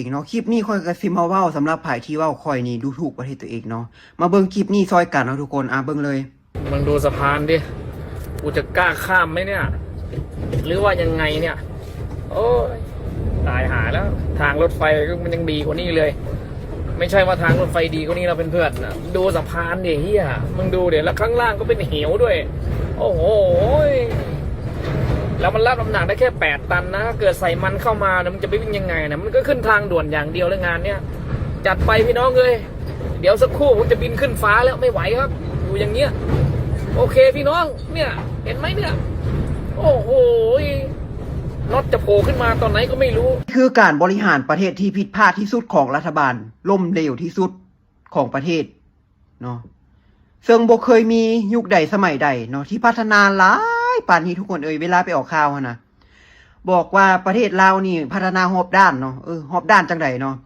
อีกเนาะคลิปนี้ค่อยกระซิบมาเว้าสำหรับไผ่ที่เว้าค่อยนี่ดูถูกประเทศตัวเองเนาะมาเบิ่งคลิปนี้ซอยกันเนาะทุกคนเบิ่งเลยมึงดูสะพานดิกูจะกล้าข้ามไหมเนี่ยหรือว่ายังไงเนี่ยโอ้ยตายหาแล้วทางรถไฟมันยังดีกว่านี้เลยไม่ใช่ว่าทางรถไฟดีกว่านี้เราเป็นเพื่อนนะดูสะพานดิเฮียมึงดูเดี๋ยวแล้วข้างล่างก็เป็นเหวด้วยโอ้โหแล้วมันรับน้ำหนักได้แค่8 ตันนะเกิดใส่มันเข้ามานะมันจะไปวิ่งยังไงนะมันก็ขึ้นทางด่วนอย่างเดียวเลยงานเนี้ยจัดไปพี่น้องเลยเดี๋ยวสักครู่ผมจะบินขึ้นฟ้าแล้วไม่ไหวครับอยู่อย่างเงี้ยโอเคพี่น้องเนี่ยเห็นไหมเนี่ยโอ้โหน็อตจะโผล่ขึ้นมาตอนไหนก็ไม่รู้คือการบริหารประเทศที่ผิดพลาดที่สุดของรัฐบาลล้มเหลวที่สุดของประเทศเนาะซึ่งบ่เคยมียุคใดสมัยใดเนาะที่พัฒนาหลายปานนี้ทุกคนเวลาไปออกข่าวนะบอกว่าประเทศลาวนี่พัฒนาหอบด้านเนาะหอบด้านจังใดเนาะ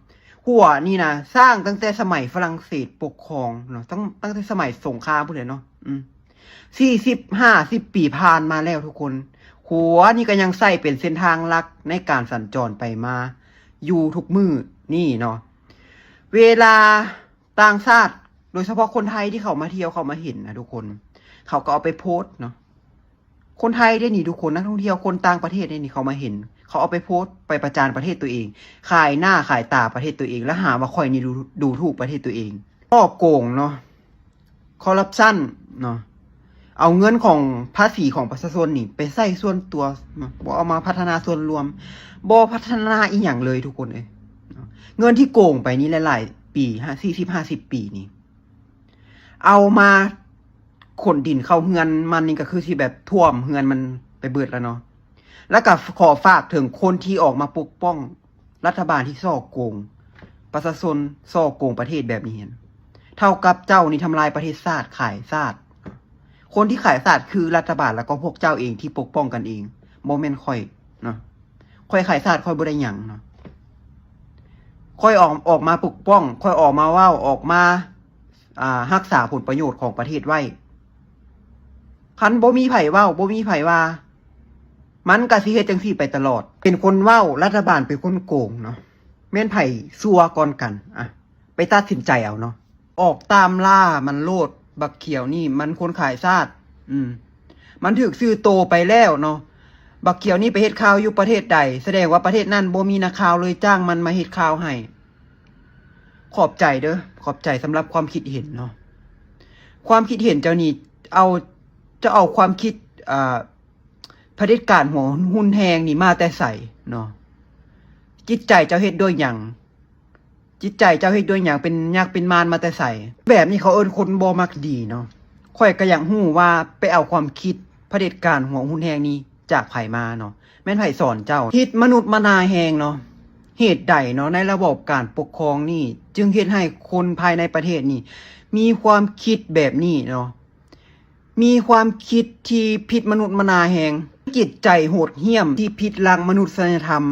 หัวนี่นะสร้างตั้งแต่สมัยฝรั่งเศสปกครองเนาะตั้งแต่สมัยสงครามพูดเลยเนาะ40-50 ปีผ่านมาแล้วทุกคนหัวนี่ก็ยังใส่เป็นเส้นทางหลักในการสัญจรไปมาอยู่ทุกมือนี่เนาะเวลาต่างชาติโดยเฉพาะคนไทยที่เขามาเที่ยวเขามาเห็นนะทุกคนเขาก็เอาไปโพสต์เนาะคนไทยได้นี่ทุกคนนักท่องเที่ยวคนต่างประเทศได้นี่เขามาเห็นเขาเอาไปโพสต์ไปประจานประเทศตัวเองขายหน้าขายตาประเทศตัวเองแล้วหาว่าค่อยนี่ดูถูกประเทศตัวเองช่อโกงเนาะคอร์รัปชันเนาะเอาเงินของภาษีของประชาชนนี่ไปใส่ส่วนตัวบ่เอามาพัฒนาส่วนรวมบ่พัฒนาอีหยังเลยทุกคนเงินที่โกงไปนี่หลายๆปี40-50 ปีนี่เอามาขนดินเข้าเฮือนมันนี่ก็คือที่แบบท่วมเฮือนมันไปเบิดแล้วเนาะแล้วก็ขอฝากถึงคนที่ออกมาปกป้องรัฐบาลที่ซ่อโกงประชาชนซ่อโกงประเทศแบบนี้เท่ากับเจ้านี่ทำลายประเทศชาติขายชาติคนที่ขายศาสตร์คือรัฐบาลแล้วก็พวกเจ้าเองที่ปกป้องกันเองโมเมนต์ค่อยเนาะค่อยขายศาสตร์ค่อยบ่ได้หยังเนาะค่อยออกมาปกป้องค่อยออกมาว่าออกมารักษาผลประโยชน์ของประเทศไว้คันบ่มีไผเว้าบ่มีไผว่ามันก็สิเฮ็ดจังซี่ไปตลอดเป็นคนเว้ารัฐบาลเป็นคนโกงเนาะแม่นไผซัวก่อนกันไปตัดสินใจเอาเนาะออกตามล่ามันโลดบักเขียวนี่มันคนขายชาติมันถูกซื้อโตไปแล้วเนาะบักเขียวนี่ไปเฮ็ดข่าวอยู่ประเทศใดแสดงว่าประเทศนั้นบ่มีนักข่าวเลยจ้างมันมาเฮ็ดข่าวให้ขอบใจเด้อขอบใจสำหรับความคิดเห็นเนาะความคิดเห็นเจ้านี่จะเอาความคิดเผด็จการหัวหุ่นแหงนี่มาแต่ใส่เนาะจิตใจเจ้าเฮ็ดด้วยหยังจิตใจเจ้าเฮ็ดด้วยหยังเป็นยักษ์เป็นมารมาแต่ใส่แบบนี้เขาเอิ้นคนบ่มักดีเนาะค่อยก็อยากฮู้ว่าไปเอาความคิดเผด็จการหัวหุ่นแหงนี้จากไผมาเนาะแม่นไผสอนเจ้าคิดมนุษย์มนาแหงเนาะเหตุใดเนาะในระบบการปกครองนี่จึงเฮ็ดให้คนภายในประเทศนี่มีความคิดแบบนี้เนาะมีความคิดที่ผิดมนุษย์มนาแหงจิตใจโหดเหี้ยมที่ผิดหลักมนุษยธรรม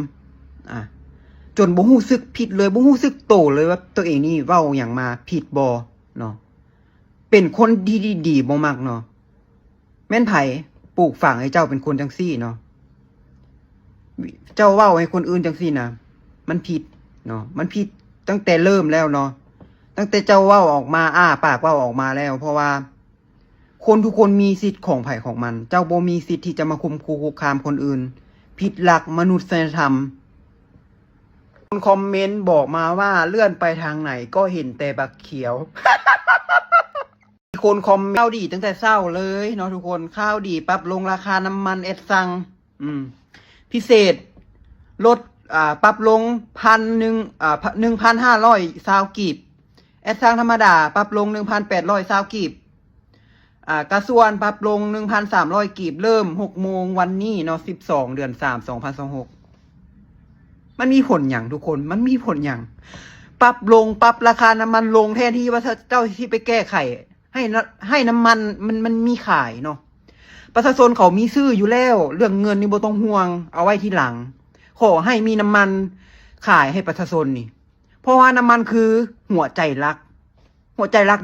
จนบ่รู้สึกผิดเลยบ่รู้สึกโตเลยว่าตัวเองนี่เว้าหยังมาผิดบ่เนาะเป็นคนดีบ่มักเนาะแม่นไผปลูกฝังให้เจ้าเป็นคนจังซี่เนาะเจ้าเว้าให้คนอื่นจังซี่นะมันผิดเนาะมันผิดตั้งแต่เริ่มแล้วเนาะตั้งแต่เจ้าเว้าออกมาปากเว้าออกมาแล้วเพราะว่าคนทุกคนมีสิทธิ์ของไผของมันเจ้าบ่มีสิทธิ์ที่จะมาข่มขู่คุกคามคนอื่นผิดหลักมนุษยธรรมคนคอมเมนต์บอกมาว่าเลื่อนไปทางไหนก็เห็นแต่บักเขียว คนคอมเมนต์ข้าวดีตั้งแต่เช้าเลยเนาะทุกคนข้าวดีปรับลงราคาน้ำมันสั่งพิเศษลดปรับลง1,520 กีบสั่งธรรมดาปรับลง 1,820 กีบกระทรวงปรับลง 1,300 กีบเริ่ม 6 โมงวันนี้เนาะ12 เดือน 3 2026มันมีผลอย่างทุกคนมันมีผลอย่างปรับราคาน้ำมันลงแทนที่ว่าเจ้าที่ไปแก้ไขให้น้ำมันมันมีขายเนาะประชาชนเขามีซื้ออยู่แล้วเรื่องเงินนี่บ่ต้องห่วงเอาไว้ทีหลังขอให้มีน้ำมันขายให้ประชาชนนี่เพราะว่าน้ำมันคือหัวใจรัก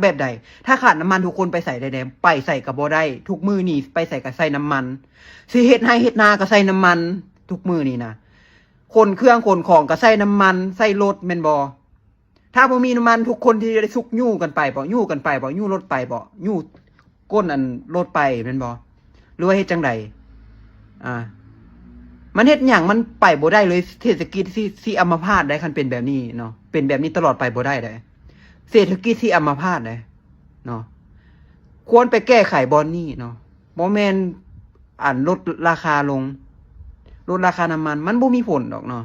แบบใดถ้าขาดน้ำมันทุกคนไปใส่ได้ไปใส่กับบ่ได้ทุกมือนี่ไปใส่กับใส่น้ำมันสิเฮ็ดให้เฮ็ดนาก็ใส่น้ำมันทุกมือนี่นะ คนเครื่องขนของก็ใส่น้ำมันใส่รถแม่นบ่ถ้าบ่มีน้ำมันทุกคนที่ได้สุกยู่กันไปบ่ยู่กันไปบ่ยู่รถไปบ่ยู่ก้นอันรถไปแม่นบ่หรือว่าเฮ็ดจังไดมันเฮ็ดหยังมันไปบ่ได้เลยเศรษฐกิจที่อัมพาตได้คันเป็นแบบนี้เนาะเป็นแบบนี้ตลอดไปบ่ได้เด้เศรษฐกิจที่อัมพาตเด้เนาะควรไปแก้ไขบอนนี้เนาะบ่แม่นลดราคาลงลดราคาน้ำมันมันบ่มีผลดอกเนาะ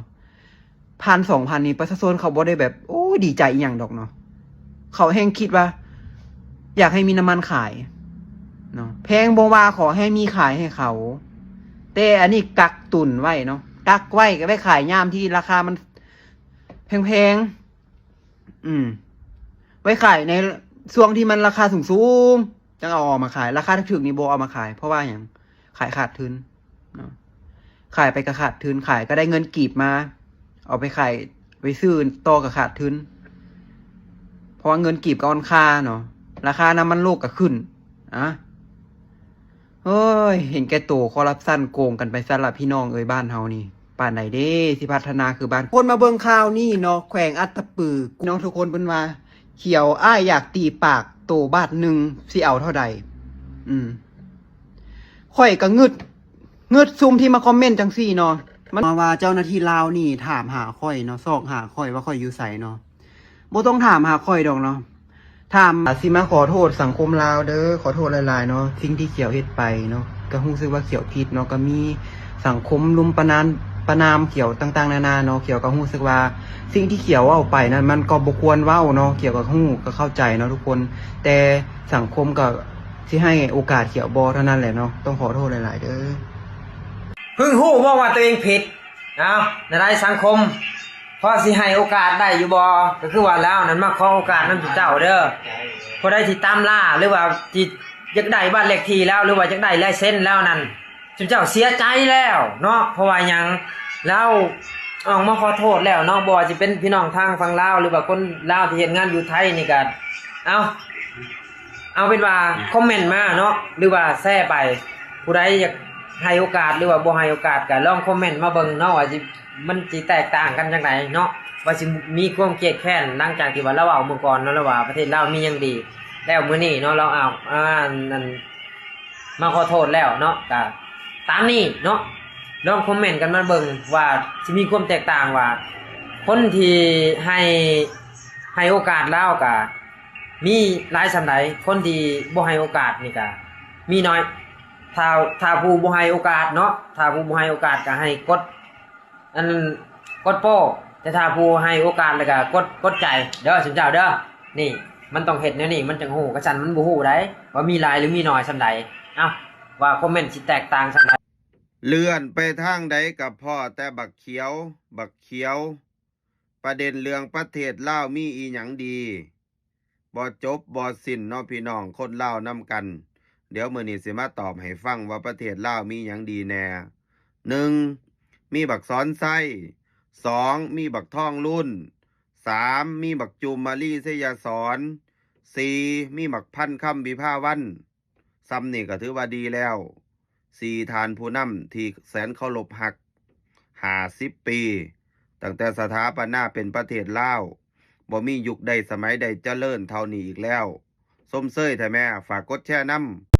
1,000-2,000นี่ประชาชนเขาบ่ได้แบบโอ้ดีใจอีหยังดอกเนาะเขาแฮงคิดว่า อยากให้มีน้ำมันขายเนาะแพงบ่ว่าขอให้มีขายให้เขาแต่อันนี้กักตุนไว้เนาะกักไว้ก็ไว้ขายยามที่ราคามันแพงไว้ขายในช่วงที่มันราคาสูงๆจังเอาออกมาขายราคาถูกๆนี่บ่เอามาขายเพราะว่าหยังขายขาดทุนเนาะขายไปก็ขาดทุนขายก็ได้เงินกีบมาเอาไปขายไปซื้อต่อก็ขาดทุนเพราะว่าเงินกีบก็อ่อนค่าเนาะราคาน้ำมันโลกก็ขึ้นเฮ้ยเห็นแก่ตัวคอร์รัปชันโกงกันไปซะละพี่น้องเอ้ยบ้านเฮานี่ป่านไหนเด้สิพัฒนาคือบ้านคนมาเบิ่งข่าวนี่เนาะแขวงอัตตปือน้องทุกคนเพิ่นว่าเขียวอ้ายอยากตีปากโตบาทหนึ่งสิเอาเท่าใดข่อยก็งึดซุมที่มาคอมเมนต์จังซี่เนาะมันมาว่าเจ้าหน้าที่ลาวนี่ถามหาข่อยเนาะซอกหาข่อยว่าข่อยอยู่ไสเนาะบ่ต้องถามหาข่อยดอกเนาะถามสิมาขอโทษสังคมลาวเด้อขอโทษหลายๆเนาะสิ่งที่เขียวเฮ็ดไปเนาะก็รู้สึกว่าเขียวผิดเนาะก็มีสังคมลุมประนามเขียวต่างๆนานาเนาะเขียวก็รู้สึกว่าสิ่งที่เขียวเว้าไปนั้นมันก็บ่ควรเว้าเนาะเขียวก็รู้ก็เข้าใจเนาะทุกคนแต่สังคมก็สิให้โอกาสเขียวบ่เท่านั้นแหละเนาะต้องขอโทษหลายๆเด้อเพิ่งรู้ว่าตัวเองผิดในสังคมพอสิให้โอกาสได้อยู่บ่ก็คือว่าแล้วนั้นมาขอโอกาสนำเจ้าเด้อพอได้ที่ตามล่าหรือว่าที่อยากได้บ้านเลขที่แล้วหรือว่าอยากได้ลายเซ็นแล้วนั่นเจ้าเสียใจแล้วเนาะเพราะว่าหยังแล้วออกมาขอโทษแล้วเนาะบ่ว่าสิเป็นพี่น้องทางฝั่งลาวหรือว่าคนลาวที่เฮ็ดงานอยู่ไทยนี่ก็เอาเป็นว่าคอมเมนต์มาเนาะหรือว่าแชร์ไปผู้ใดอยากให้โอกาสหรือว่าบ่ให้โอกาสก็ลองคอมเมนต์มาเบิ่งเนาะว่าสิมันสิแตกต่างกันจังไดเนาะว่าสิมีความเกลียดแค้นหลังจากที่ว่าเราเอาเมื่อก่อนเนาะแล้วว่าประเทศลาวมีหยังดีแล้วมื้อนี้เนาะเราเอานั่นมาขอโทษแล้วเนาะก็ตามนี้เนาะลองคอมเมนต์กันมาเบิ่งว่าสิมีความแตกต่างว่าคนที่ให้โอกาสเราก็มีหลายส่ำใดคนที่บ่ให้โอกาสนี่ก็มีน้อยถ้าผู้บ่ให้โอกาสเนาะถ้าผู้บ่ให้โอกาสก็ให้กดโป้แต่ถ้าผู้ให้โอกาสแล้วก็กดใจเด้อสิเจ้าเด้อนี่มันต้องเฮ็ดแนวนี้มันจังฮู้กะซั่นมันบ่ฮู้ได้ว่ามีหลายหรือมีน้อยส่ำใดว่าคอมเมนต์สิแตกต่างส่ำใดเลื่อนไปทางใดกับพ่อแต่บักเขียว ประเด็นเรื่องประเทศลาวมีอีหยังดีบ่จบบ่สิ้นเนาะพี่น้องคนลาวนำกันเดี๋ยวมื้อนี้สิมาตอบให้ฟังว่าประเทศลาวมีหยังดีแน่1มีบักซ้อนไส้2มีบักท่องรุ่น3มีบักจุมมาลีเสยสอน4มีบักพันคำวิภาวันซ้ำนี่ก็ถือว่าดีแล้ว4ทานผู้นำที่แสนเคารพฮัก50 ปีตั้งแต่สถาปนาเป็นประเทศลาวบ่มียุคใดสมัยใดเจริญเท่านี้อีกแล้วส้มเซ้ยแท้แม่ฝากกดแชร์นำ